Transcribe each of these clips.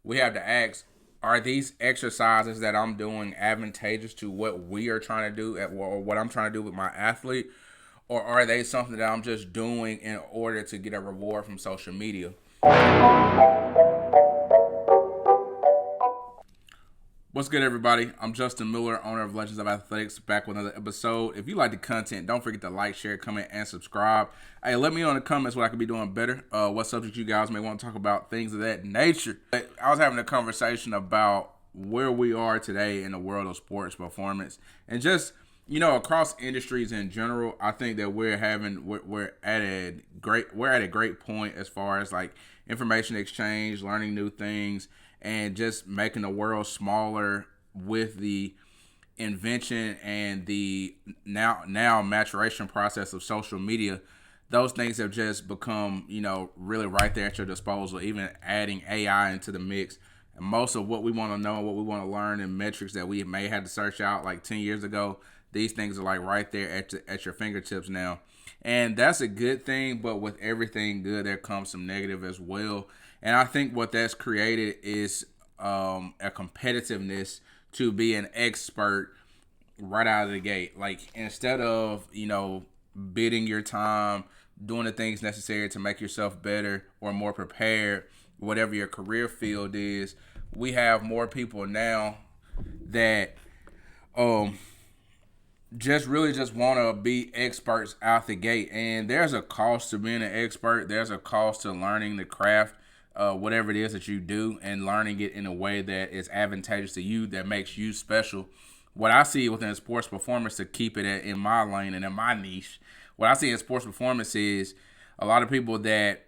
we have to ask, are these exercises that I'm doing advantageous to what we are trying to do or what I'm trying to do with my athlete? Or are they something that I'm just doing in order to get a reward from social media? What's good, everybody? I'm Justin Miller, owner of Legends of Athletics, back with another episode. If you like the content, don't forget to like, share, comment, and subscribe. Hey, let me know in the comments what I could be doing better, what subject you guys may want to talk about, things of that nature. I was having a conversation about where we are today in the world of sports performance, and just across industries in general. I think that we're at a great point as far as like information exchange, learning new things, and just making the world smaller with the invention and the now maturation process of social media. Those things have just become, really right there at your disposal. Even adding AI into the mix, and most of what we want to know and what we want to learn and metrics that we may have to search out like 10 years ago, these things are like right there at your fingertips now. And that's a good thing, but with everything good, there comes some negative as well. And I think what that's created is a competitiveness to be an expert right out of the gate. Like, instead of, bidding your time, doing the things necessary to make yourself better or more prepared, whatever your career field is, we have more people now that um just want to be experts out the gate. And there's a cost to being an expert. There's a cost to learning the craft, whatever it is that you do, and learning it in a way that is advantageous to you, that makes you special. What I see within sports performance, to keep it in my lane and in my niche, what I see in sports performance is a lot of people that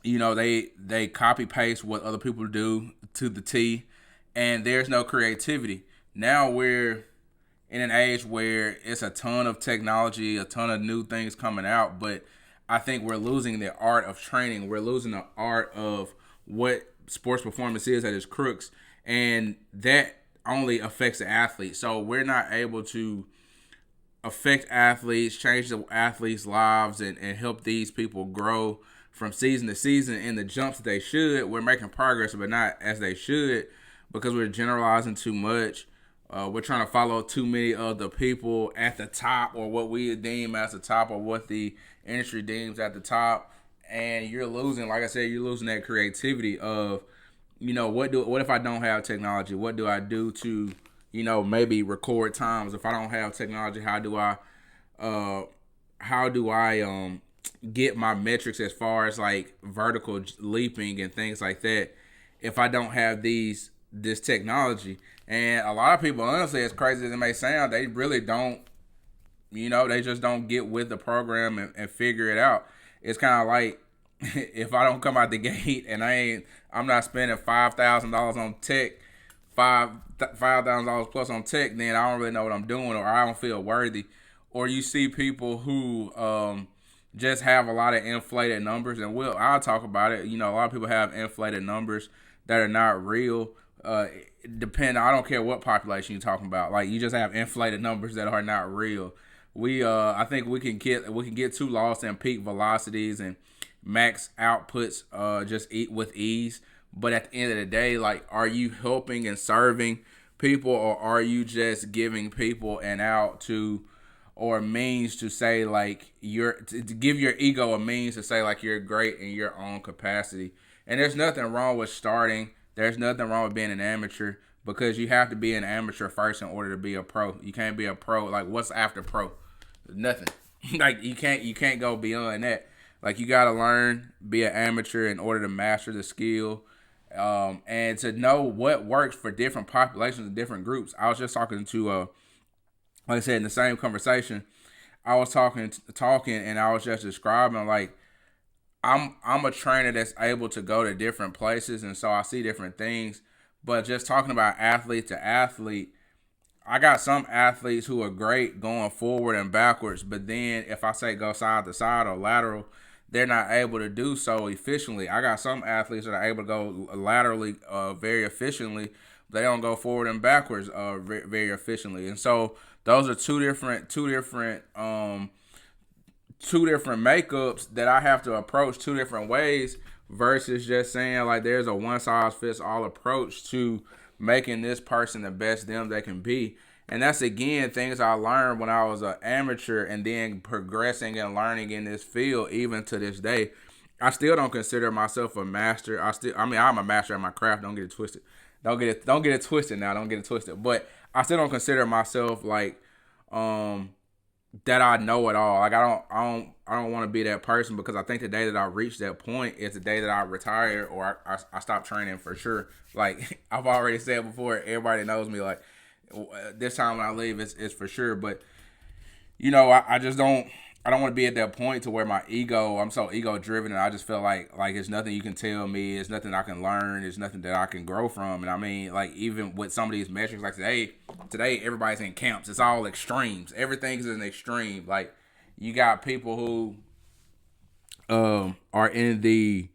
they copy paste what other people do to the T, and there's no creativity. Now we're in an age where it's a ton of technology, a ton of new things coming out, but I think we're losing the art of training. We're losing the art of what sports performance is at its crux, and that only affects the athlete. So we're not able to affect athletes, change the athletes' lives, and help these people grow from season to season in the jumps that they should. We're making progress, but not as they should, because we're generalizing too much. We're trying to follow too many of the people at the top, or what we deem as the top, or what the industry deems at the top. And you're losing, like I said, you're losing that creativity of, what if I don't have technology? What do I do to, maybe record times? If I don't have technology, how do I get my metrics as far as like vertical leaping and things like that if I don't have this technology? And a lot of people, honestly, as crazy as it may sound, they really don't, they just don't get with the program and figure it out. It's kind of like, if I don't come out the gate and I'm not spending $5,000 on tech, $5,000 plus on tech, then I don't really know what I'm doing, or I don't feel worthy. Or you see people who just have a lot of inflated numbers, and I'll talk about it. A lot of people have inflated numbers that are not real. I don't care what population you're talking about. Like, you just have inflated numbers that are not real. I think we can get too lost in peak velocities and max outputs, just eat with ease. But at the end of the day, like, are you helping and serving people, or are you just giving people an out to, or a means to say like to give your ego a means to say like you're great in your own capacity? And there's nothing wrong with starting. There's nothing wrong with being an amateur, because you have to be an amateur first in order to be a pro. You can't be a pro. Like, what's after pro? Nothing. Like, you can't go beyond that. Like, you gotta learn, be an amateur in order to master the skill, and to know what works for different populations and different groups. I was just talking to, like I said, in the same conversation, I was talking, and I was just describing like I'm a trainer that's able to go to different places, and so I see different things. But just talking about athlete to athlete, I got some athletes who are great going forward and backwards, but then if I say go side to side or lateral, they're not able to do so efficiently. I got some athletes that are able to go laterally very efficiently. They don't go forward and backwards very efficiently, and so those are two different makeups that I have to approach two different ways versus just saying like there's a one size fits all approach to making this person the best them they can be. And that's again things I learned when I was an amateur and then progressing and learning in this field even to this day. I still don't consider myself a master. I'm a master at my craft. Don't get it twisted. Don't get it twisted now. Don't get it twisted. But I still don't consider myself like that I know it all. Like I don't want to be that person, because I think the day that I reach that point is the day that I retire or I stop training for sure. Like I've already said before, everybody knows me. Like this time when I leave, it's for sure. But I just don't. I don't want to be at that point to where I'm so ego driven, and I just feel like there's nothing you can tell me, there's nothing I can learn, there's nothing that I can grow from. And I mean, like even with some of these metrics, like today everybody's in camps. It's all extremes. Everything's an extreme. Like you got people who are in the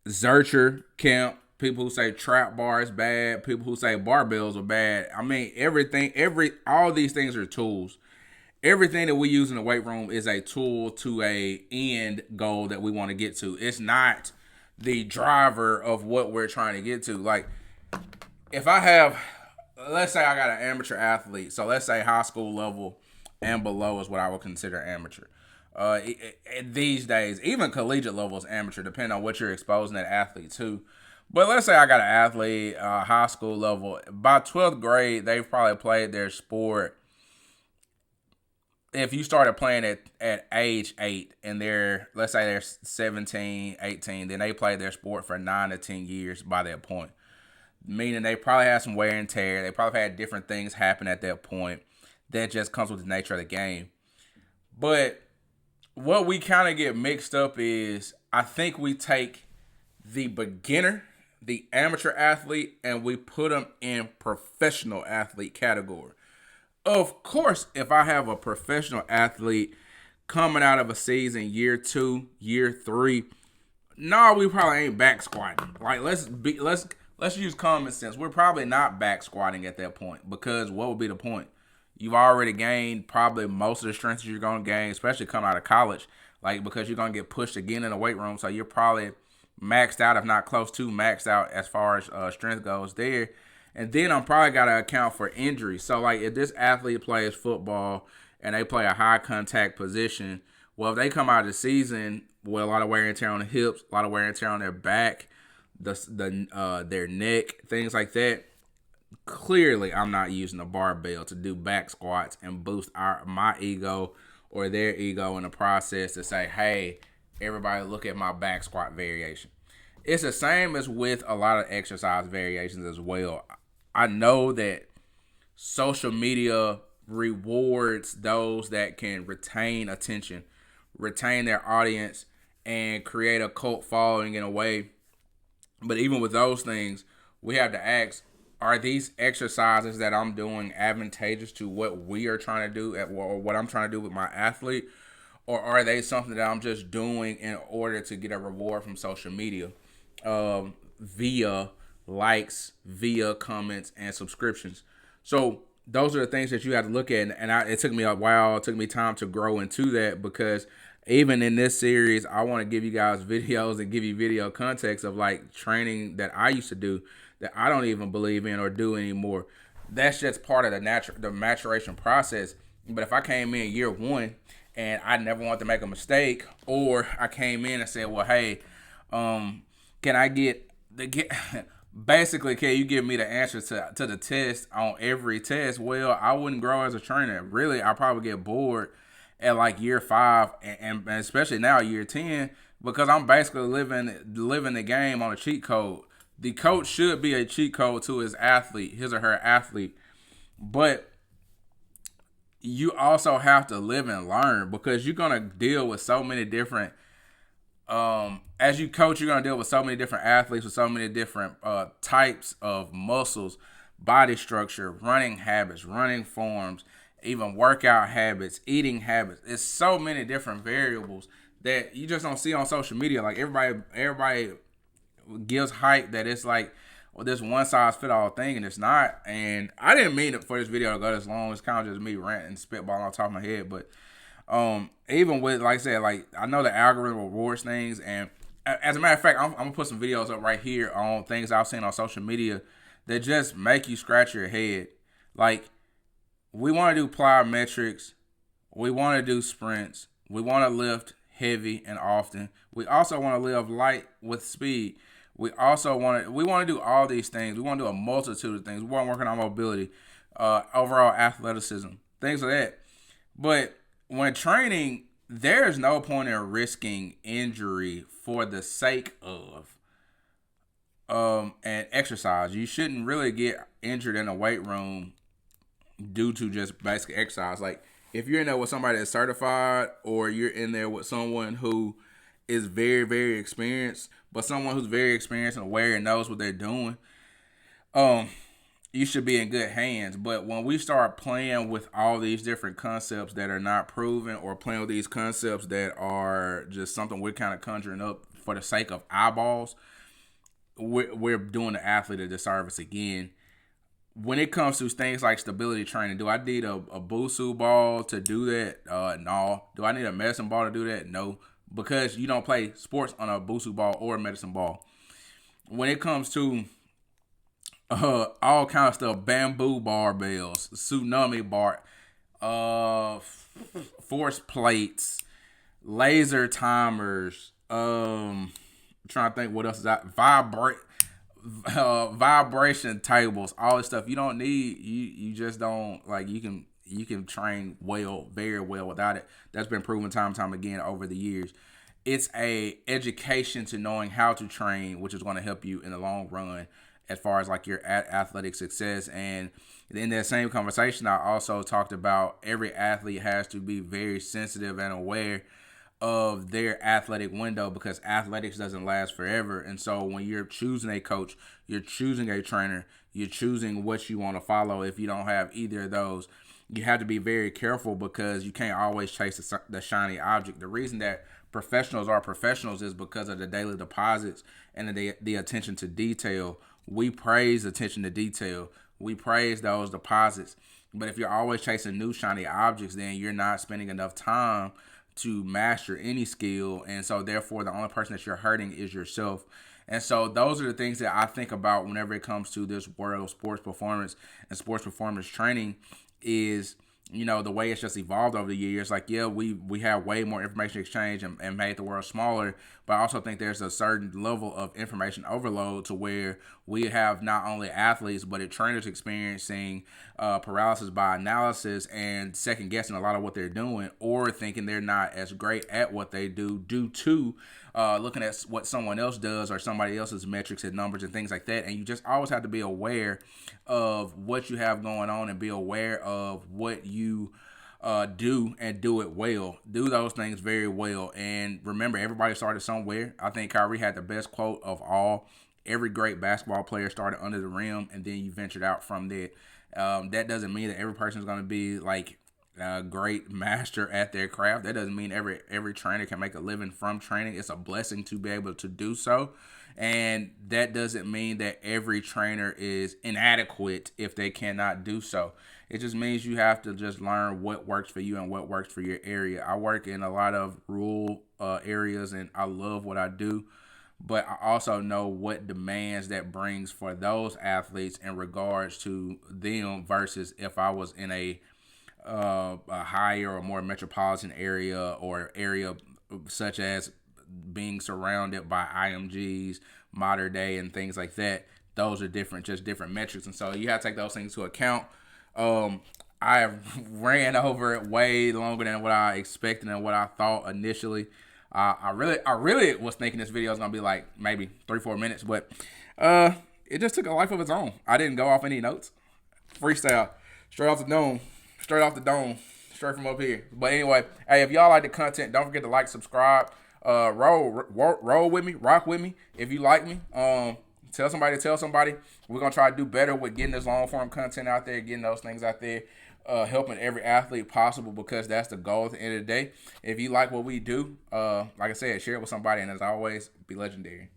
Zercher camp, people who say trap bar is bad, people who say barbells are bad. I mean, all these things are tools. Everything that we use in the weight room is a tool to a end goal that we want to get to. It's not the driver of what we're trying to get to. Like, if I have, let's say I got an amateur athlete. So let's say high school level and below is what I would consider amateur. These days, even collegiate level is amateur, depending on what you're exposing that athlete to. But let's say I got an athlete, high school level. By 12th grade, they've probably played their sport. If you started playing at age 8 and let's say they're 17, 18, then they played their sport for 9 to 10 years by that point. Meaning they probably had some wear and tear. They probably had different things happen at that point. That just comes with the nature of the game. But what we kind of get mixed up is I think we take the beginner, the amateur athlete, and we put them in professional athlete category. Of course, if I have a professional athlete coming out of a season year 2, year 3, we probably ain't back squatting. Like let's use common sense. We're probably not back squatting at that point, because what would be the point? You've already gained probably most of the strength that you're going to gain, especially coming out of college, like because you're going to get pushed again in the weight room. So you're probably maxed out, if not close to maxed out as far as strength goes there. And then I'm probably got to account for injuries. So, like, if this athlete plays football and they play a high contact position, well, if they come out of the season with a lot of wear and tear on the hips, a lot of wear and tear on their back, their neck, things like that, clearly I'm not using a barbell to do back squats and boost my ego or their ego in the process to say, hey, everybody look at my back squat variation. It's the same as with a lot of exercise variations as well. I know that social media rewards those that can retain attention, retain their audience, and create a cult following in a way. But even with those things, we have to ask, are these exercises that I'm doing advantageous to what we are trying to do or what I'm trying to do with my athlete? Or are they something that I'm just doing in order to get a reward from social media via likes, via comments, and subscriptions? So those are the things that you have to look at. And it took me a while. It took me time to grow into that, because even in this series, I want to give you guys videos and give you video context of like training that I used to do that I don't even believe in or do anymore. That's just part of the maturation process. But if I came in year 1 and I never want to make a mistake, or I came in and said, well, hey, can I get basically, can you give me the answers to the test on every test? Well, I wouldn't grow as a trainer. Really, I'll probably get bored at like year 5 and especially now year 10, because I'm basically living the game on a cheat code. The coach should be a cheat code to his or her athlete. But you also have to live and learn, because you're going to deal with so many different as you coach, you're going to deal with so many different athletes with so many different types of muscles, body structure, running habits, running forms, even workout habits, eating habits. It's so many different variables that you just don't see on social media. Like everybody gives hype that it's like, well, this one size fit all thing, and it's not. And I didn't mean it for this video to go this long. It's kind of just me ranting and spitballing on top of my head. But even with, like I said, like I know the algorithm rewards things, and as a matter of fact, I'm gonna put some videos up right here on things I've seen on social media that just make you scratch your head. Like, we want to do plyometrics, we want to do sprints, we want to lift heavy and often. We also want to live light with speed. We also want to do all these things. We want to do a multitude of things. We want to work on mobility, overall athleticism, things like that. But when training, there's no point in risking injury for the sake of and exercise. You shouldn't really get injured in a weight room due to just basic exercise. Like, if you're in there with somebody that's certified, or you're in there with someone who is very, very experienced, but someone who's very experienced and aware and knows what they're doing, you should be in good hands. But when we start playing with all these different concepts that are not proven, or playing with these concepts that are just something we're kind of conjuring up for the sake of eyeballs, we're doing the athlete a disservice again. When it comes to things like stability training, do I need a Busu ball to do that? No. Do I need a medicine ball to do that? No. Because you don't play sports on a Busu ball or a medicine ball. When it comes to all kinds of stuff, bamboo barbells, tsunami bar, force plates, laser timers, trying to think what else is that, vibration tables, all this stuff. You don't need, you just don't, like, you can train well, very well without it. That's been proven time and time again over the years. It's a education to knowing how to train, which is going to help you in the long run as far as like your athletic success. And in that same conversation, I also talked about every athlete has to be very sensitive and aware of their athletic window, because athletics doesn't last forever. And so when you're choosing a coach, you're choosing a trainer, you're choosing what you want to follow. If you don't have either of those, you have to be very careful, because you can't always chase the shiny object. The reason that professionals are professionals is because of the daily deposits and the attention to detail. We praise attention to detail. We praise those deposits. But if you're always chasing new shiny objects, then you're not spending enough time to master any skill. And so therefore, the only person that you're hurting is yourself. And so those are the things that I think about whenever it comes to this world of sports performance and sports performance training, is, you know, the way it's just evolved over the years. Like, yeah, we have way more information exchange and made the world smaller, but I also think there's a certain level of information overload to where we have not only athletes, but trainers experiencing paralysis by analysis and second guessing a lot of what they're doing, or thinking they're not as great at what they do due to looking at what someone else does or somebody else's metrics and numbers and things like that. And you just always have to be aware of what you have going on and be aware of what you do, and do it well. Do those things very well. And remember, everybody started somewhere. I think Kyrie had the best quote of all. Every great basketball player started under the rim, and then you ventured out from there. That doesn't mean that every person is going to be like a great master at their craft. That doesn't mean every trainer can make a living from training. It's a blessing to be able to do so. And that doesn't mean that every trainer is inadequate if they cannot do so. It just means you have to just learn what works for you and what works for your area. I work in a lot of rural areas, and I love what I do. But I also know what demands that brings for those athletes in regards to them versus if I was in a higher or more metropolitan area, or area such as being surrounded by IMGs, modern day, and things like that. Those are different, just different metrics. And so you have to take those things into account. I ran over it way longer than what I expected and what I thought initially. I really was thinking this video was gonna be like maybe 3-4 minutes, but it just took a life of its own. I didn't go off any notes. Freestyle, straight off the dome, straight from up here. But anyway, hey, if y'all like the content, don't forget to like, subscribe, roll with me, rock with me. If you like me, tell somebody. We're gonna try to do better with getting this long form content out there, getting those things out there. Helping every athlete possible, because that's the goal at the end of the day. If you like what we do, like I said, share it with somebody, and as always, be legendary.